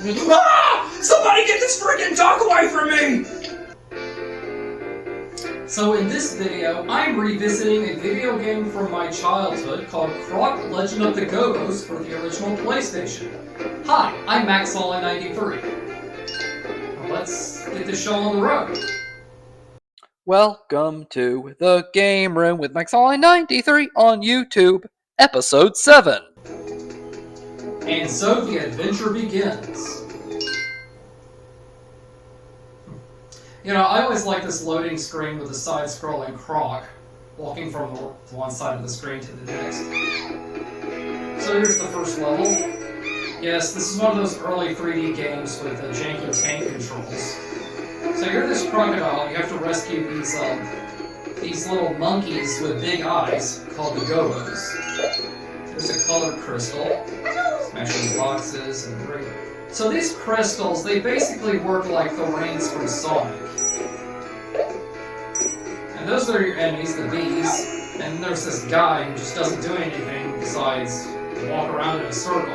Ah! Somebody get this freaking duck away from me! So in this video, I'm revisiting a video game from my childhood called Croc Legend of the Go-Go's for the original PlayStation. Hi, I'm MaxHalen93. Now let's get this show on the road. Welcome to the Game Room with MaxHalen93 on YouTube, Episode 7. And so the adventure begins. You know, I always like this loading screen with the side-scrolling Croc, walking from one side of the screen to the next. So here's the first level. Yes, this is one of those early 3D games with janky tank controls. So you're this crocodile, you have to rescue these little monkeys with big eyes called the Go-Go's. There's a colored crystal, smashing boxes and bring. So these crystals, they basically work like the rings from Sonic. And those are your enemies, the bees. And there's this guy who just doesn't do anything besides walk around in a circle.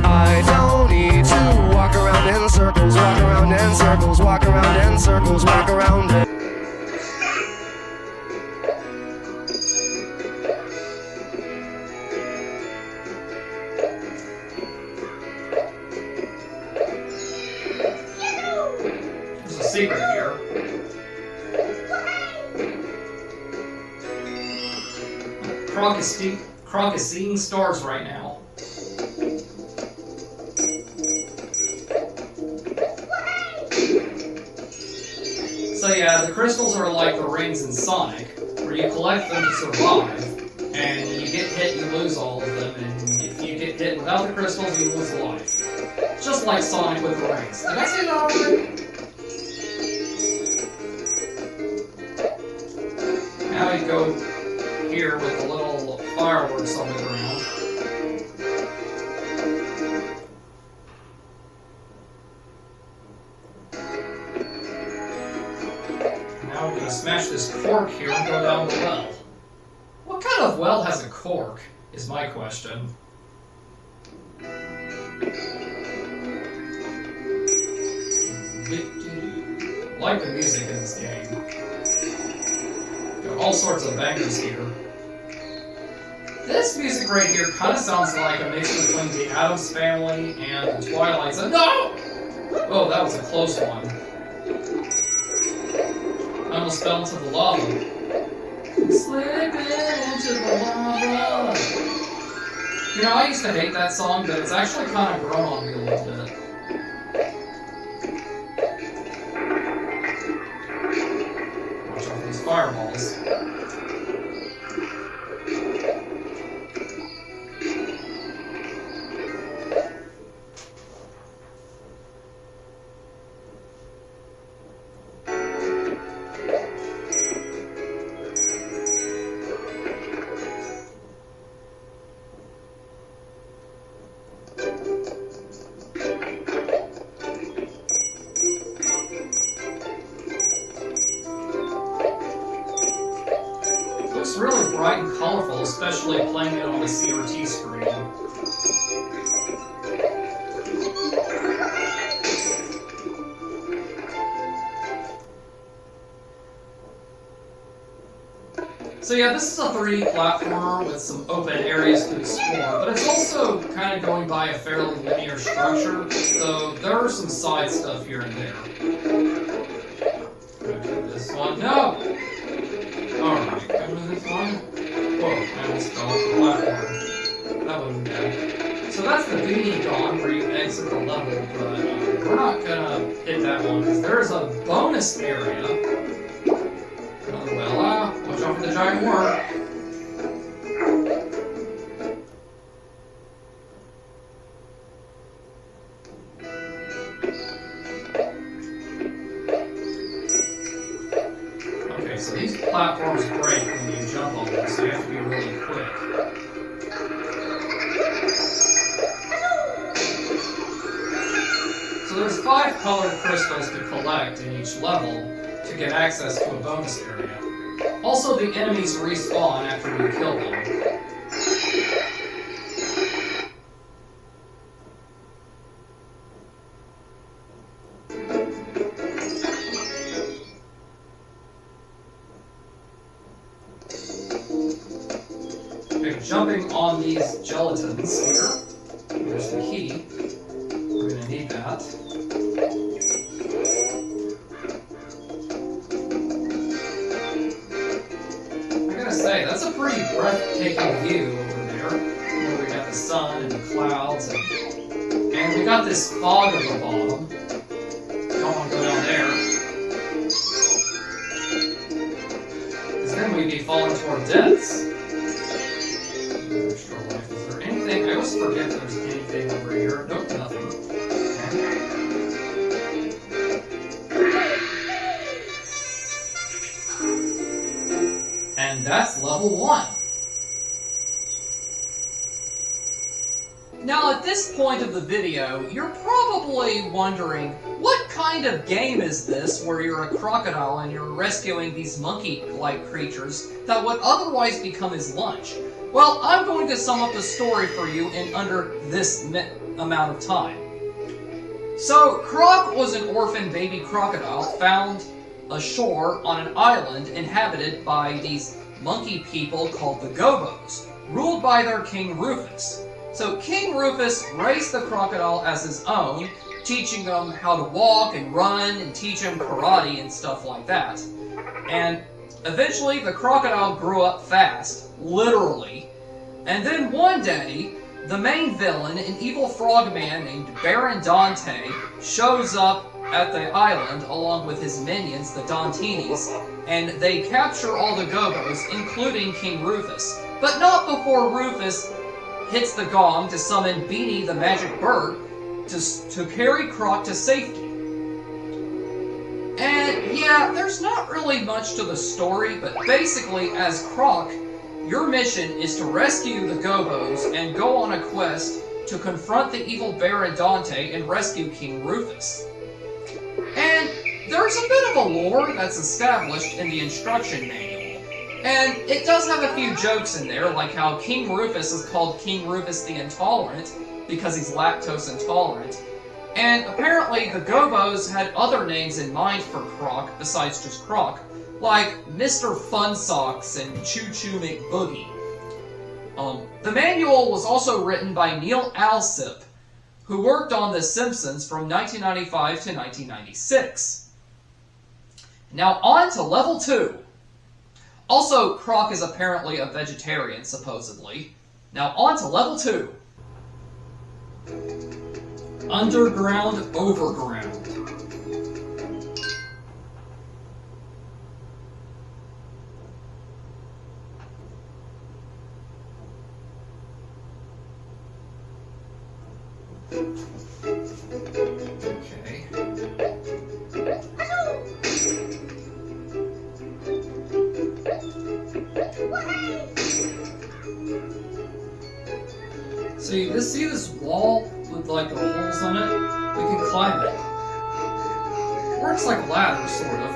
I don't need to walk around in circles, walk around in circles, walk around in circles, walk around in. There's a secret here. Croc is seeing stars right now. So yeah, the crystals are like the rings in Sonic, where you collect them to survive, and you get hit, you lose all of them, and if you get hit without the crystals, you lose life. Just like Sonic with the rings. Did I say that already? Now you go here with the little fireworks on the ground. Now we're going to smash this cork here and go down the well. What kind of well has a cork, is my question. I like the music in this game. Got all sorts of bangers here. This music right here kind of sounds like a mix between the Addams Family and the Twilight Zone. No! Oh, that was a close one. I almost fell into the lava. Slipping into the lava. You know, I used to hate that song, but it's actually kind of grown on me a little bit. Watch out for these fireballs. Looks really bright and colorful, especially playing it on a CRT screen. So yeah, this is a 3D platformer with some open areas to explore, but it's also kind of going by a fairly linear structure, so there are some side stuff here and there. Go to this one. No! Alright, go to this one. Whoa, I almost fell off the platform. That wasn't bad. So that's the BD Gone where you exit the level, but we're not gonna hit that one because there's a bonus area. Another well, watch out for the giant worm. Okay, so these platforms break when you jump on them, so you have to be really quick. So there's 5 colored crystals to collect in each level to get access to a bonus area. Also, the enemies respawn after you kill them. jumping on these gelatins here. There's the key. We're going to need that. I gotta say, that's a pretty breathtaking view over there. Where we got the sun and the clouds, and we got this fog on the bottom. Don't want to go down there. Because then we'd be falling to our deaths. Extra life. Is there anything? I always forget if there's anything over here. Nope, nothing. Okay. And that's level 1. Now, at this point of the video, you're probably wondering, what kind of game is this where you're a crocodile and you're rescuing these monkey-like creatures that would otherwise become his lunch? Well, I'm going to sum up the story for you in under this amount of time. So, Croc was an orphan baby crocodile found ashore on an island inhabited by these monkey people called the Gobos, ruled by their king Rufus. So King Rufus raised the crocodile as his own, teaching him how to walk and run and teach him karate and stuff like that. And eventually the crocodile grew up fast, literally. And then one day, the main villain, an evil frogman named Baron Dante, shows up at the island along with his minions, the Dantinis, and they capture all the Gobos, including King Rufus. But not before Rufus hits the gong to summon Beanie the magic bird to carry Croc to safety. And yeah, there's not really much to the story, but basically as Croc, your mission is to rescue the Gobos and go on a quest to confront the evil Baron Dante and rescue King Rufus. And there's a bit of a lore that's established in the instruction manual. And it does have a few jokes in there, like how King Rufus is called King Rufus the Intolerant, because he's lactose intolerant. And apparently the Gobos had other names in mind for Croc, besides just Croc, like Mr. Fun Socks and Choo Choo McBoogie. The manual was also written by Neil Alsip, who worked on The Simpsons from 1995 to 1996. Now on to level 2. Also, Croc is apparently a vegetarian, supposedly. Now, on to level 2. Underground Overground. Okay. So you just see this wall with like the holes in it? We can climb it. Works like a ladder, sort of.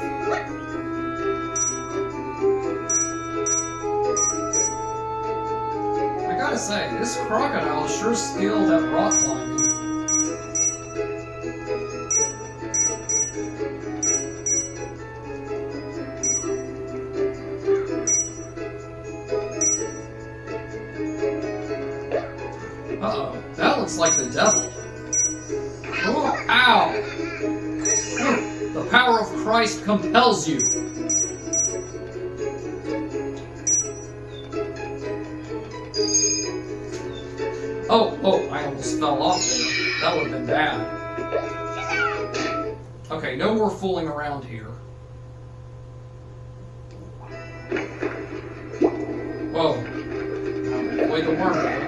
I gotta say, this crocodile is sure skilled at rock climbing. Uh-oh, that looks like the devil. Oh, ow! The power of Christ compels you. Oh, I almost fell off there. That would have been bad. Okay, no more fooling around here. Whoa. Avoid the wormhole.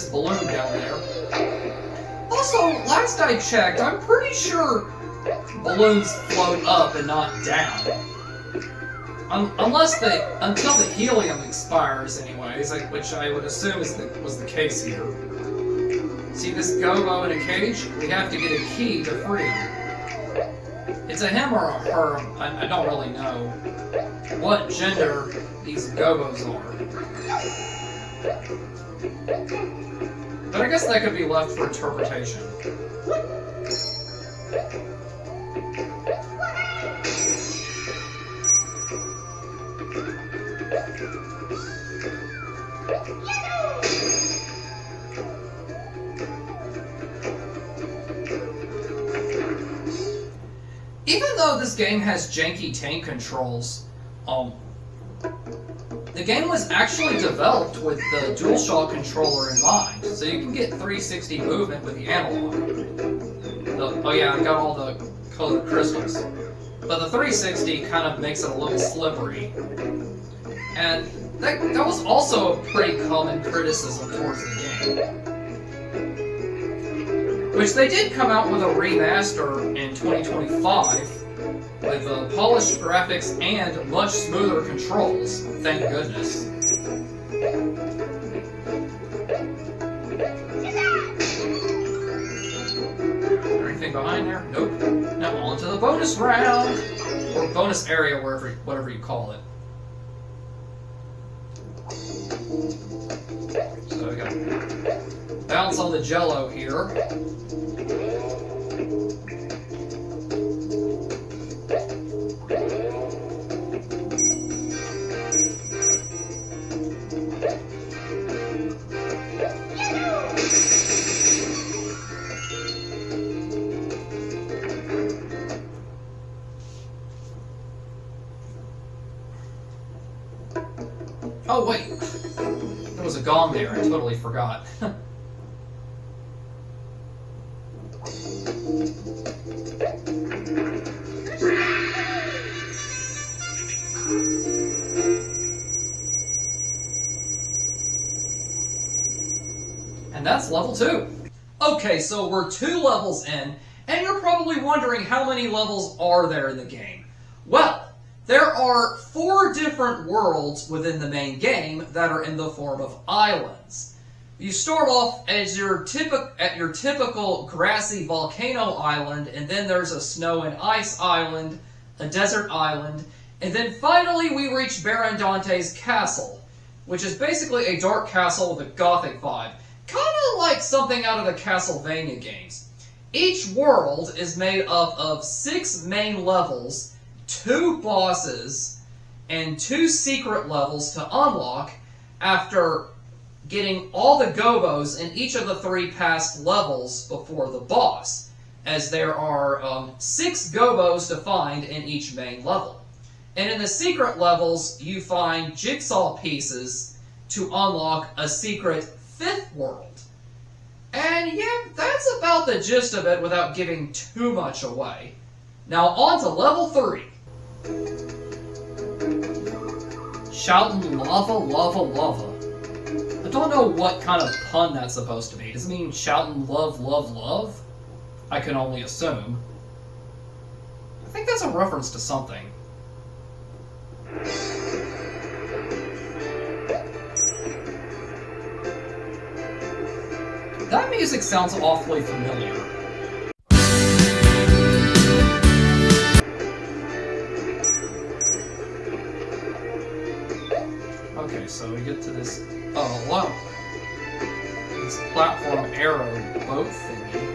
this balloon down there. Also, last I checked, I'm pretty sure balloons float up and not down. Until the helium expires, anyways, which I would assume was the case here. See this gobo in a cage? We have to get a key to free him. It's a him or a her. I don't really know what gender these gobos are. But I guess that could be left for interpretation. Even though this game has janky tank controls, the game was actually developed with the DualShock controller in mind, so you can get 360 movement with the analog. Oh yeah, I got all the colored crystals. But the 360 kind of makes it a little slippery. And that was also a pretty common criticism towards the game. Which they did come out with a remaster in 2025 with polished graphics and much smoother controls, thank goodness. Anything behind there? Nope. Now on to the bonus round! Or bonus area, whatever you call it. So we gotta bounce on the jello here. Oh wait, there was a gong there, I totally forgot. And that's level 2. Okay, so we're 2 levels in, and you're probably wondering how many levels are there in the game. Well, there are 4 different worlds within the main game that are in the form of islands. You start off as at your typical grassy volcano island, and then there's a snow and ice island, a desert island, and then finally we reach Baron Dante's castle, which is basically a dark castle with a gothic vibe. Kind of like something out of the Castlevania games. Each world is made up of 6 main levels, 2 bosses, and 2 secret levels to unlock after getting all the gobos in each of the 3 past levels before the boss, as there are 6 gobos to find in each main level. And in the secret levels, you find jigsaw pieces to unlock a secret 5th world. And yeah, that's about the gist of it without giving too much away. Now on to level 3. Shoutin' lava, lava, lava. I don't know what kind of pun that's supposed to be. Does it mean shoutin' love, love, love? I can only assume. I think that's a reference to something. That music sounds awfully familiar. Okay, so we get to this, oh wow, this platform arrow boat thingy.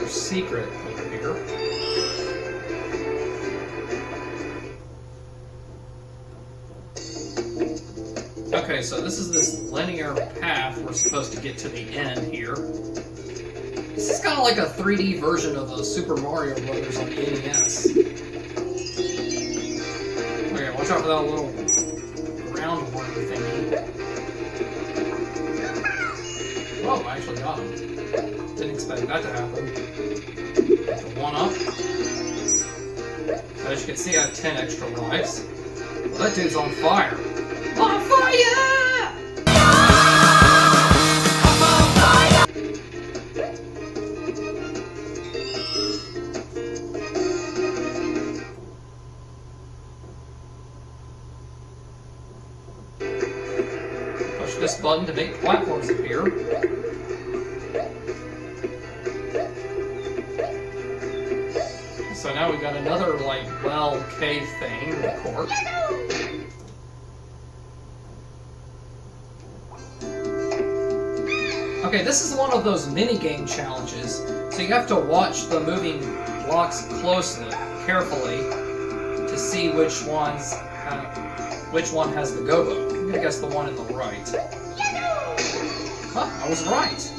Secret over here. Okay, so this is this linear path we're supposed to get to the end here. This is kind of like a 3D version of a Super Mario Brothers on the NES. Okay, watch out for that little round worm thingy. Whoa, I actually got him. Didn't expect that to happen. The one up. As you can see, I have 10 extra lives. Well, that dude's on fire. On fire! Push this button to make platforms appear. So now we've got another, like, well, cave thing, the cork. Okay, this is one of those mini-game challenges, so you have to watch the moving blocks closely, carefully, to see which one has the gobo. I'm gonna guess the one in the right. Huh, I was right.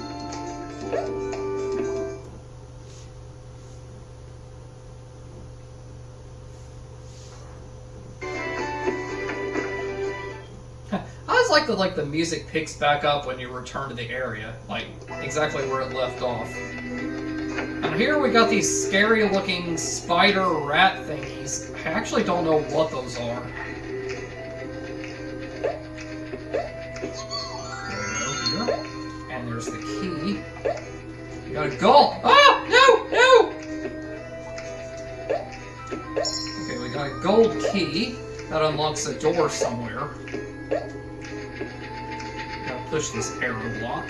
Like the music picks back up when you return to the area, like exactly where it left off. And here we got these scary looking spider rat thingies. I actually don't know what those are. There we go here. And there's the key. You got a gold. Ah! No! No! Okay, we got a gold key that unlocks a door somewhere. Push this arrow block.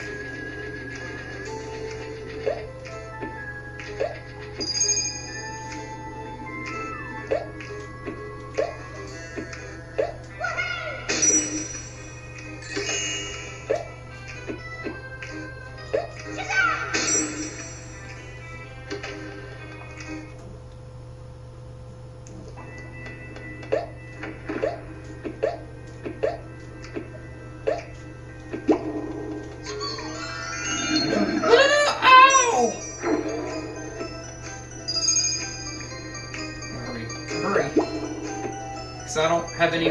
I don't have any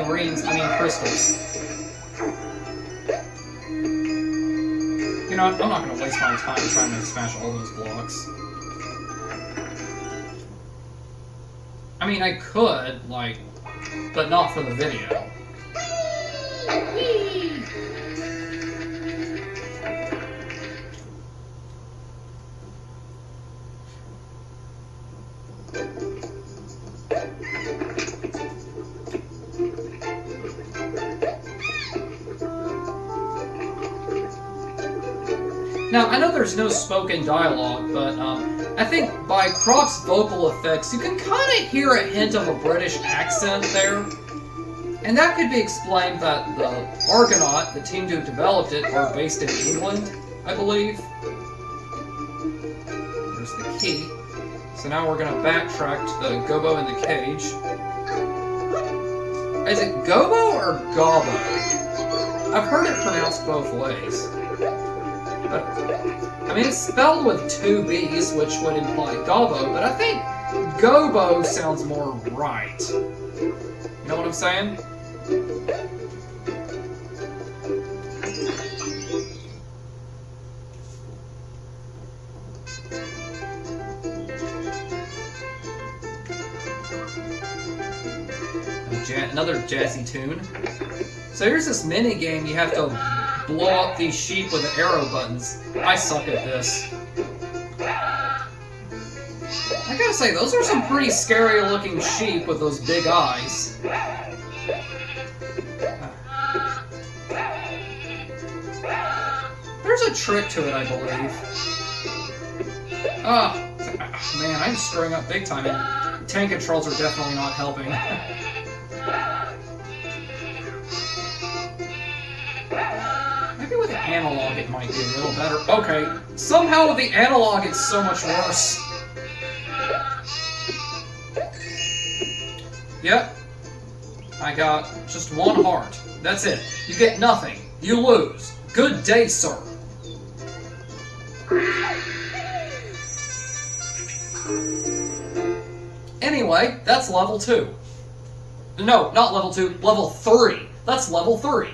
crystals. You know what? I'm not going to waste my time trying to smash all those blocks. I mean, I could, like, but not for the video. Whee! Now, I know there's no spoken dialogue, but I think by Croc's vocal effects, you can kind of hear a hint of a British accent there. And that could be explained that the Argonaut, the team who developed it, are based in England, I believe. There's the key. So now we're going to backtrack to the Gobo in the cage. Is it Gobo or Gobbo? I've heard it pronounced both ways. But, I mean, it's spelled with 2 B's, which would imply Gobbo, but I think Gobo sounds more right. You know what I'm saying? Another jazzy tune. So here's this mini game you have to blow up these sheep with the arrow buttons. I suck at this. I gotta say, those are some pretty scary looking sheep with those big eyes. There's a trick to it, I believe. Oh, man, I'm screwing up big time, and tank controls are definitely not helping. Maybe with the analog it might be a little better. Okay, somehow with the analog it's so much worse. Yep. I got just 1 heart. That's it. You get nothing. You lose. Good day, sir. Anyway, that's level 2. No, not level 2, level 3. That's level 3.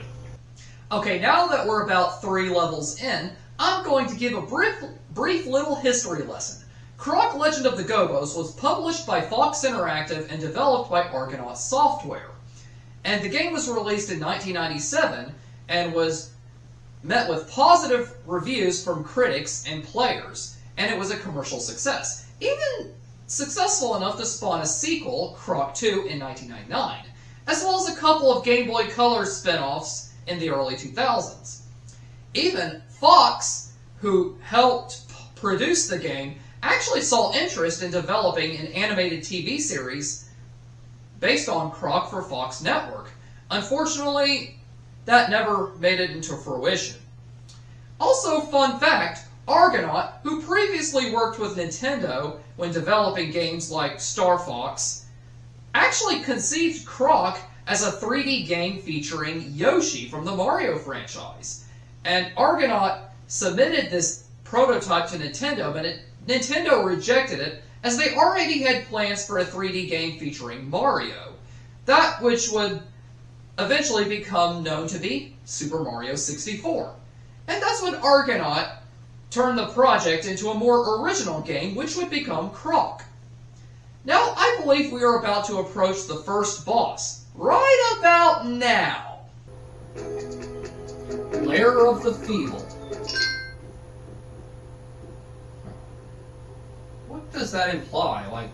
Okay, now that we're about 3 levels in, I'm going to give a brief little history lesson. Croc Legend of the Gobos was published by Fox Interactive and developed by Argonaut Software. And the game was released in 1997 and was met with positive reviews from critics and players, and it was a commercial success. Even successful enough to spawn a sequel, Croc 2, in 1999, as well as a couple of Game Boy Color spin-offs in the early 2000s. Even Fox, who helped produce the game, actually saw interest in developing an animated TV series based on Croc for Fox Network. Unfortunately, that never made it into fruition. Also, fun fact, Argonaut, who previously worked with Nintendo when developing games like Star Fox, actually conceived Croc as a 3D game featuring Yoshi from the Mario franchise. And Argonaut submitted this prototype to Nintendo, but Nintendo rejected it as they already had plans for a 3D game featuring Mario. That which would eventually become known to be Super Mario 64. And that's when Argonaut turned the project into a more original game, which would become Croc. Now, I believe we are about to approach the first boss, right about now. Lair of the Feeble. What does that imply? Like,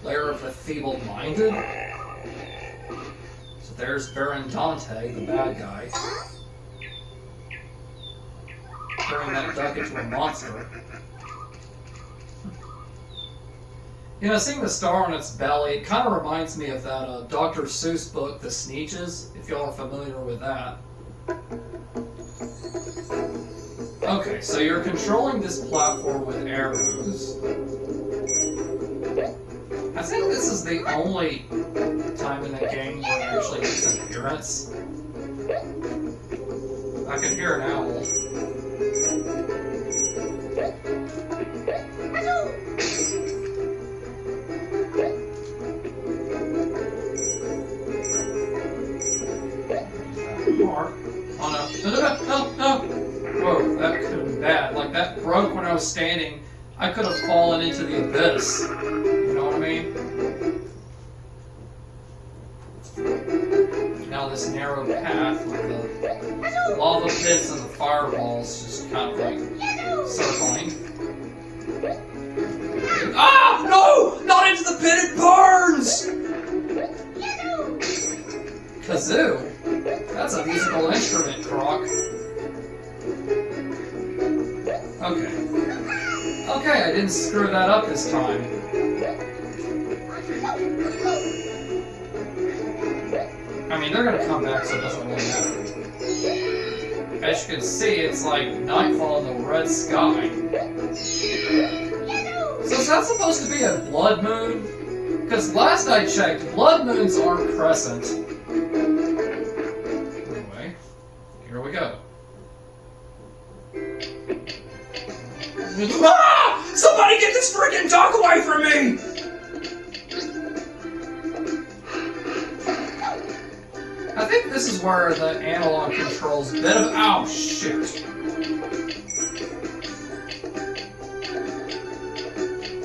Lair of the Feeble-Minded? So there's Baron Dante, the bad guy, turning that duck into a monster. You know, seeing the star on its belly, it kind of reminds me of that Dr. Seuss book, The Sneetches, if y'all are familiar with that. Okay, so you're controlling this platform with arrows. I think this is the only time in the game where it actually makes an appearance. I can hear an owl. Oh no. No. Whoa, that could have been bad. Like, that broke when I was standing. I could have fallen into the abyss. You know what I mean? Now this narrow path with the lava pits and the fireballs just kind of like circling. Ah! No! Not into the pit, it burns! Kazoo? That's a musical instrument, Croc. Okay, I didn't screw that up this time. I mean, they're gonna come back, so it doesn't really matter. As you can see, it's like nightfall in the red sky. So is that supposed to be a blood moon? Because last I checked, blood moons aren't crescent. Anyway, here we go. Ah! Somebody get this freaking dog away from me! I think this is where the analog controls a bit of— ow, shit.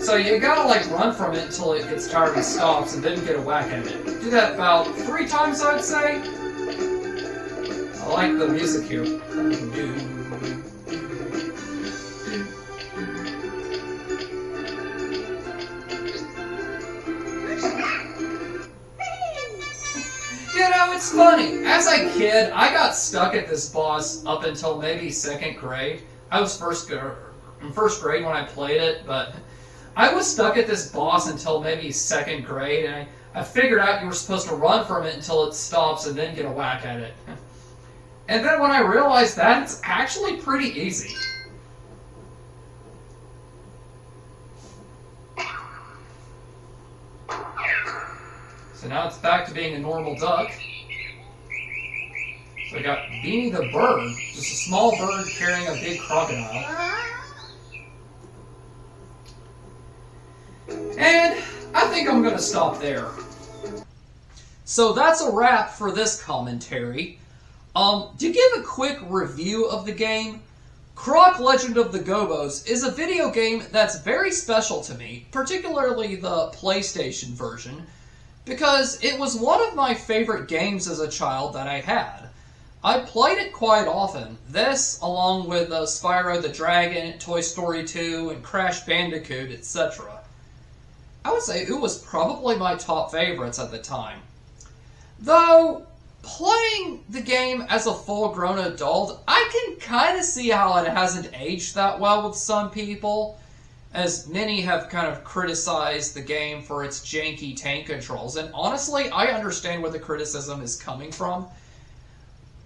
So you gotta like run from it until it gets tired and stops and then get a whack at it. Do that about 3 times, I'd say. I like the music here. You know, it's funny. As a kid, I got stuck at this boss up until maybe 2nd grade. I was in first grade when I played it, but I was stuck at this boss until maybe 2nd grade, and I figured out you were supposed to run from it until it stops and then get a whack at it. And then when I realized that, it's actually pretty easy. So now it's back to being a normal duck. So I got Beanie the bird, just a small bird carrying a big crocodile. And I think I'm gonna stop there. So that's a wrap for this commentary. To give a quick review of the game, Croc Legend of the Gobos is a video game that's very special to me, particularly the PlayStation version, because it was one of my favorite games as a child that I had. I played it quite often. This, along with Spyro the Dragon, Toy Story 2, and Crash Bandicoot, etc. I would say it was probably my top favorites at the time. Though, playing the game as a full-grown adult, I can kind of see how it hasn't aged that well with some people, as many have kind of criticized the game for its janky tank controls, and honestly, I understand where the criticism is coming from.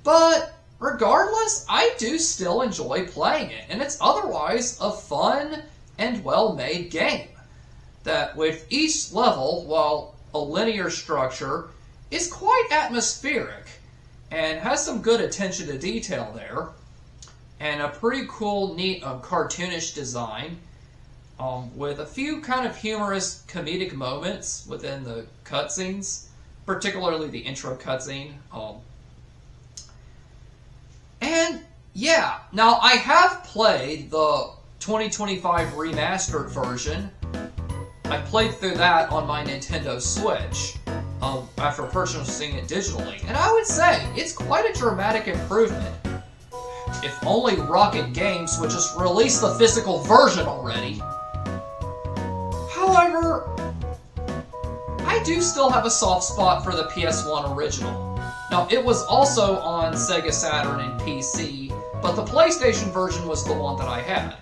But, regardless, I do still enjoy playing it, and it's otherwise a fun and well-made game, that with each level, while a linear structure, is quite atmospheric, and has some good attention to detail there, and a pretty cool, neat, cartoonish design, with a few kind of humorous comedic moments within the cutscenes, particularly the intro cutscene. And, yeah, now I have played the 2025 remastered version. I played through that on my Nintendo Switch, after purchasing it digitally, and I would say it's quite a dramatic improvement. If only Rocket Games would just release the physical version already. However, I do still have a soft spot for the PS1 original. Now, it was also on Sega Saturn and PC, but the PlayStation version was the one that I had.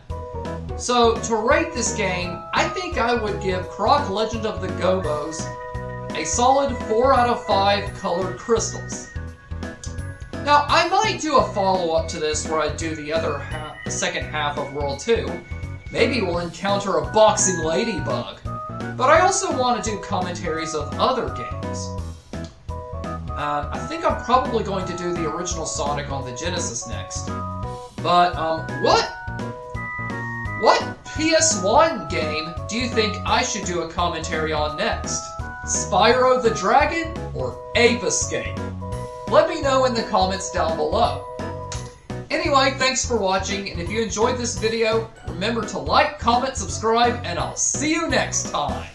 So, to rate this game, I think I would give Croc Legend of the Gobos a solid 4 out of 5 colored crystals. Now, I might do a follow-up to this where I do the second half of World 2. Maybe we'll encounter a boxing ladybug. But I also want to do commentaries of other games. I think I'm probably going to do the original Sonic on the Genesis next. But, what PS1 game do you think I should do a commentary on next? Spyro the Dragon or Ape Escape? Let me know in the comments down below. Anyway, thanks for watching, and if you enjoyed this video, remember to like, comment, subscribe, and I'll see you next time!